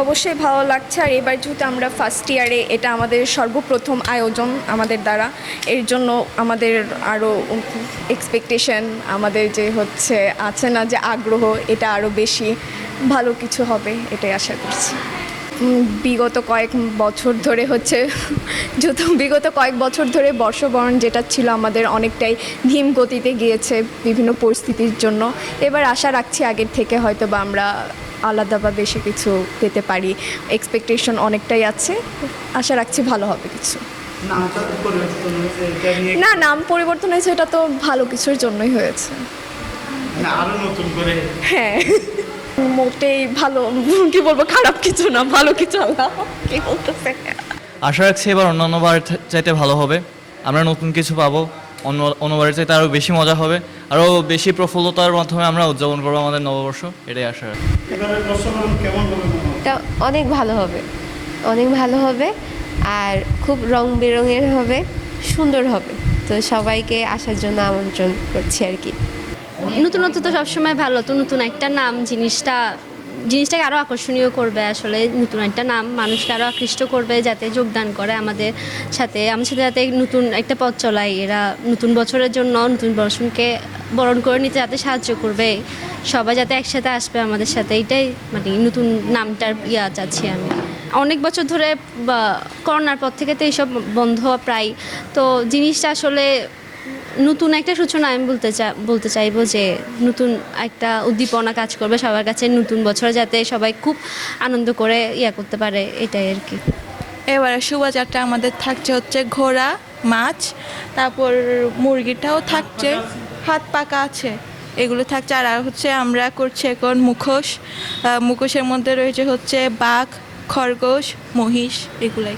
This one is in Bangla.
অবশ্যই ভালো লাগছে। আর এবার যেহেতু আমরা ফার্স্ট ইয়ারে, এটা আমাদের সর্বপ্রথম আয়োজন আমাদের দ্বারা, এর জন্য আমাদের আরও এক্সপেকটেশন, আমাদের যে হচ্ছে আছে না যে আগ্রহ, এটা আরও বেশি ভালো কিছু হবে এটাই আশা করছি। বিগত কয়েক বছর ধরে হচ্ছে যেহেতু বিগত কয়েক বছর ধরে বর্ষবরণ যেটা ছিল আমাদের অনেকটাই ধীম গতিতে গিয়েছে বিভিন্ন পরিস্থিতির জন্য। এবার আশা রাখছি আগের থেকে হয়তো বা আমরা আলাদা বা বেশি কিছু পেতে পারি, এক্সপেকটেশন অনেকটাই আছে, আশা রাখছি ভালো হবে কিছু। না, নাম পরিবর্তন হয়েছে, এটা তো ভালো কিছুর জন্যই হয়েছে। হ্যাঁ, মোটেই ভালো, কি বলবো, খারাপ কিছু না, ভালো কিছু। আল্লাহ কি বলতেছে। আশা রাখছি এবার অন্যান্যবার চাইতে ভালো হবে, আমরা নতুন কিছু পাবো, অন্যবারের চাইতে আরও বেশি মজা হবে, আরও বেশি প্রফুল্লতার মাধ্যমে আমরা উদযাপন করবো আমাদের নববর্ষ, এটাই আশা রাখি। এটা অনেক ভালো হবে, অনেক ভালো হবে, আর খুব রং বেরঙের হবে, সুন্দর হবে। তো সবাইকে আসার জন্য আমন্ত্রণ করছি আর কি। নতুনত্ব তো সবসময় ভালো, তো নতুন একটা নাম জিনিসটাকে আরও আকর্ষণীয় করবে। আসলে নতুন একটা নাম মানুষকে আরও আকৃষ্ট করবে, যাতে যোগদান করে আমাদের সাথে যাতে নতুন একটা পথ চলায়। এরা নতুন বছরের জন্য নতুন বর্ষকে বরণ করে নিতে যাতে সাহায্য করবে, সবাই যাতে একসাথে আসবে আমাদের সাথে, এইটাই মানে নতুন নামটার চাচ্ছি আমি। অনেক বছর ধরে করোনার পর থেকে তো এইসব বন্ধ প্রায়, তো জিনিসটা আসলে নতুন একটা সূচনা আমি বলতে চাইবো যে নতুন একটা উদ্দীপনা কাজ করবে সবার কাছে, নতুন বছর যাতে সবাই খুব আনন্দ করে করতে পারে, এটাই আর কি। এবারে শোভাযাত্রা আমাদের থাকছে হচ্ছে ঘোড়া, মাছ, তারপর মুরগিটাও থাকছে, হাত পাকা আছে, এগুলো থাকছে। আর হচ্ছে আমরা করছি এখন মুখোশের মধ্যে রয়েছে হচ্ছে বাঘ, খরগোশ, মহিষ, এগুলাই।